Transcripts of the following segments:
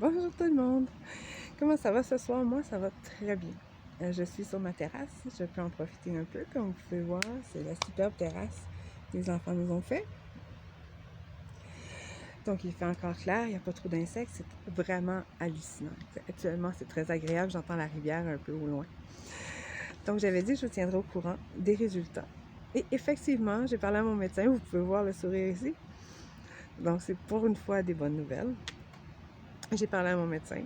Bonjour tout le monde! Comment ça va ce soir? Moi, ça va très bien. Je suis sur ma terrasse, je peux en profiter un peu. Comme vous pouvez voir, c'est la superbe terrasse que les enfants nous ont fait. Donc, il fait encore clair, il n'y a pas trop d'insectes, c'est vraiment hallucinant. Actuellement, c'est très agréable, j'entends la rivière un peu au loin. Donc, j'avais dit que je vous tiendrai au courant des résultats. Et effectivement, j'ai parlé à mon médecin, vous pouvez voir le sourire ici. Donc, c'est pour une fois des bonnes nouvelles. J'ai parlé à mon médecin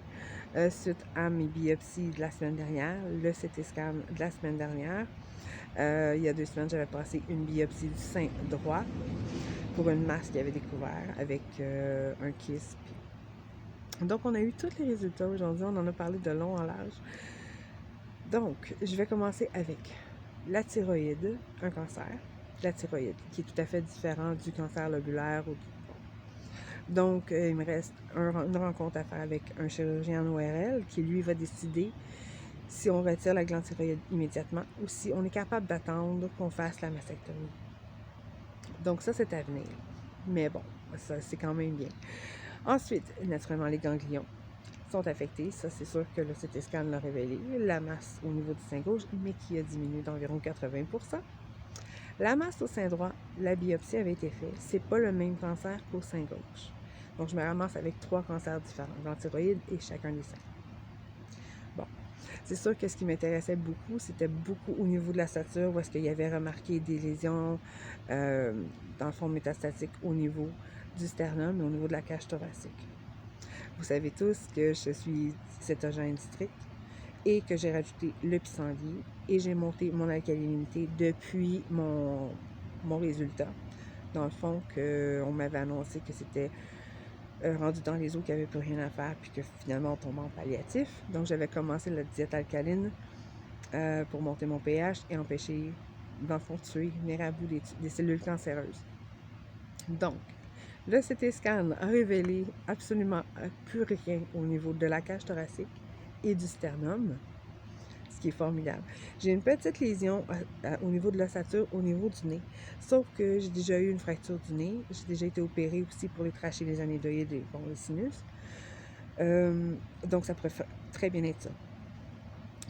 suite à mes biopsies de la semaine dernière, le CT scan de la semaine dernière. Il y a 2 semaines, j'avais passé une biopsie du sein droit pour une masse qu'il avait découvert avec un kyste. Donc, on a eu tous les résultats aujourd'hui. On en a parlé de long en large. Donc, je vais commencer avec la thyroïde, un cancer. La thyroïde, qui est tout à fait différent du cancer lobulaire ou donc, il me reste une rencontre à faire avec un chirurgien en ORL qui, lui, va décider si on retire la glande thyroïde immédiatement ou si on est capable d'attendre qu'on fasse la mastectomie. Donc, ça, c'est à venir. Mais bon, ça, c'est quand même bien. Ensuite, naturellement, les ganglions sont affectés. Ça, c'est sûr que le CT scan l'a révélé. La masse au niveau du sein gauche, mais qui a diminué d'environ 80%. La masse au sein droit, la biopsie avait été faite. C'est pas le même cancer qu'au sein gauche. Donc, je me ramasse avec 3 cancers différents, glande thyroïde et chacun des seins. Bon, c'est sûr que ce qui m'intéressait beaucoup, c'était beaucoup au niveau de la stature, où est-ce qu'il y avait remarqué des lésions, dans le fond métastatiques au niveau du sternum et au niveau de la cage thoracique. Vous savez tous que je suis cétogène strict et que j'ai rajouté le pissenlit et j'ai monté mon alcalinité depuis mon résultat. Dans le fond, on m'avait annoncé que c'était rendu dans les eaux qu'il n'y avait plus rien à faire puis que finalement on tombait en palliatif. Donc j'avais commencé la diète alcaline pour monter mon pH et empêcher, dans le fond, de tuer, venir à bout des cellules cancéreuses. Donc, le CT scan a révélé absolument plus rien au niveau de la cage thoracique et du sternum, ce qui est formidable. J'ai une petite lésion au niveau de l'ossature, au niveau du nez. Sauf que j'ai déjà eu une fracture du nez. J'ai déjà été opérée aussi pour les trachées, les anédoïdes et bon, les sinus. Donc, ça pourrait très bien être ça.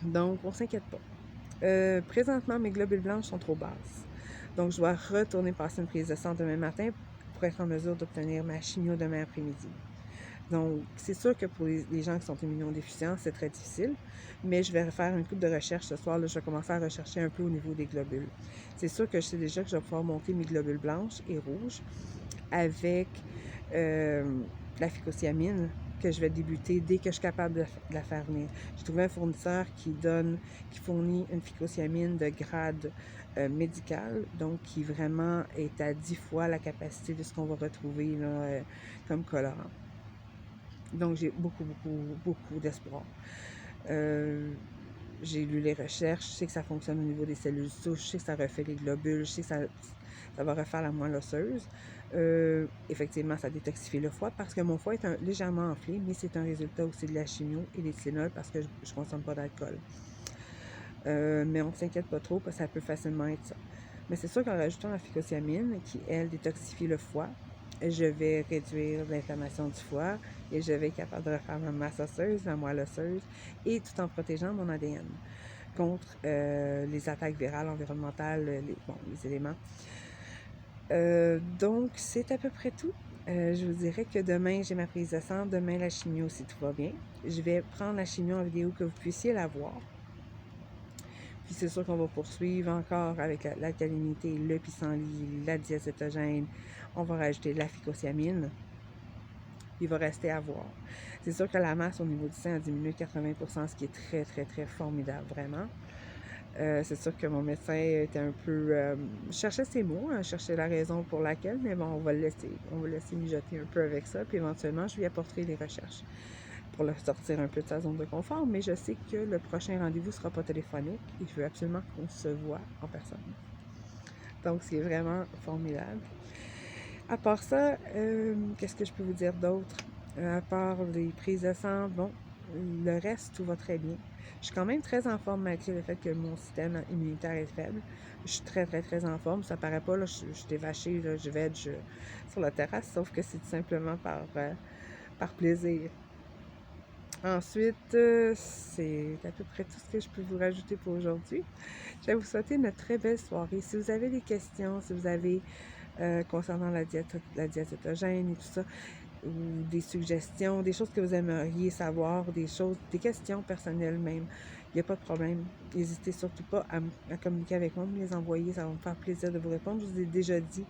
Donc, on ne s'inquiète pas. Présentement, mes globules blanches sont trop basses. Donc, je dois retourner passer une prise de sang demain matin pour être en mesure d'obtenir ma chimio demain après-midi. Donc, c'est sûr que pour les gens qui sont immunodéficients, c'est très difficile, mais je vais faire une coupe de recherche ce soir. Là, je vais commencer à rechercher un peu au niveau des globules. C'est sûr que je sais déjà que je vais pouvoir monter mes globules blanches et rouges avec la phycocyanine que je vais débuter dès que je suis capable de la faire venir. J'ai trouvé un fournisseur qui fournit une phycocyanine de grade médical, donc qui vraiment est à 10 fois la capacité de ce qu'on va retrouver là, comme colorant. Donc, j'ai beaucoup d'espoir. J'ai lu les recherches, je sais que ça fonctionne au niveau des cellules souches, je sais que ça refait les globules, je sais que ça va refaire la moelle osseuse. Effectivement, ça détoxifie le foie parce que mon foie est légèrement enflé, mais c'est un résultat aussi de la chimio et des Tylenol parce que je ne consomme pas d'alcool. Mais on ne s'inquiète pas trop parce que ça peut facilement être ça. Mais c'est sûr qu'en rajoutant la phycocyanine, qui, elle, détoxifie le foie, je vais réduire l'inflammation du foie et je vais être capable de refaire ma masse osseuse, ma moelle osseuse, et tout en protégeant mon ADN contre les attaques virales, environnementales, les éléments. Donc, c'est à peu près tout. Je vous dirais que demain, j'ai ma prise de sang. Demain, la chimio, si tout va bien. Je vais prendre la chimio en vidéo que vous puissiez la voir. Puis c'est sûr qu'on va poursuivre encore avec l'alcalinité, le pissenlit, la diète cétogène. On va rajouter de la phycocyanine. Il va rester à voir. C'est sûr que la masse au niveau du sein a diminué de 80%, ce qui est très, très, très formidable, vraiment. C'est sûr que mon médecin était un peu... cherchait ses mots, cherchait la raison pour laquelle, mais bon, on va le laisser mijoter un peu avec ça, puis éventuellement, je lui apporterai des recherches pour le sortir un peu de sa zone de confort, mais je sais que le prochain rendez-vous ne sera pas téléphonique et je veux absolument qu'on se voit en personne. Donc, c'est vraiment formidable. À part ça, qu'est-ce que je peux vous dire d'autre? À part les prises de sang, bon, le reste, tout va très bien. Je suis quand même très en forme malgré le fait que mon système immunitaire est faible. Je suis très, très, très en forme. Ça paraît pas, là, je suis dévachée, là, je veg sur la terrasse, sauf que c'est tout simplement par plaisir. Ensuite, c'est à peu près tout ce que je peux vous rajouter pour aujourd'hui. Je vais vous souhaiter une très belle soirée. Si vous avez des questions, si vous avez concernant la diète cétogène et tout ça, ou des suggestions, des choses que vous aimeriez savoir, des choses, des questions personnelles même, il n'y a pas de problème. N'hésitez surtout pas à communiquer avec moi, me les envoyer, ça va me faire plaisir de vous répondre. Je vous ai déjà dit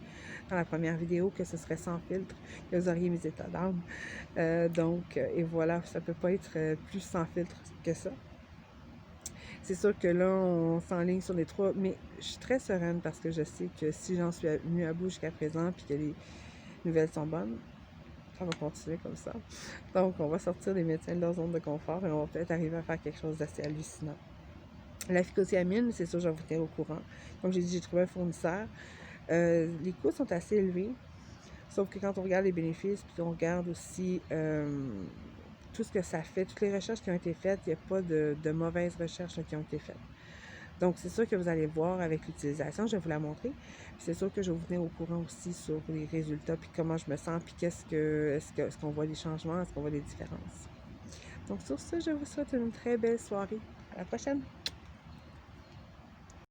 dans la première vidéo que ce serait sans filtre, que vous auriez mes états d'âme. Et voilà, ça peut pas être plus sans filtre que ça. C'est sûr que là, on s'enligne sur les 3, mais je suis très sereine parce que je sais que si j'en suis venue à bout jusqu'à présent, puis que les nouvelles sont bonnes, ça va continuer comme ça. Donc, on va sortir les médecins de leur zone de confort et on va peut-être arriver à faire quelque chose d'assez hallucinant. La phycocyanine, c'est sûr, je vais vous tenir au courant. Comme j'ai dit, j'ai trouvé un fournisseur. Les coûts sont assez élevés, sauf que quand on regarde les bénéfices, puis on regarde aussi tout ce que ça fait, toutes les recherches qui ont été faites, il n'y a pas de mauvaises recherches qui ont été faites. Donc, c'est sûr que vous allez voir avec l'utilisation, je vais vous la montrer. C'est sûr que je vais vous tenir au courant aussi sur les résultats, puis comment je me sens, puis est-ce qu'on voit des changements, est-ce qu'on voit des différences. Donc, sur ce, je vous souhaite une très belle soirée. À la prochaine!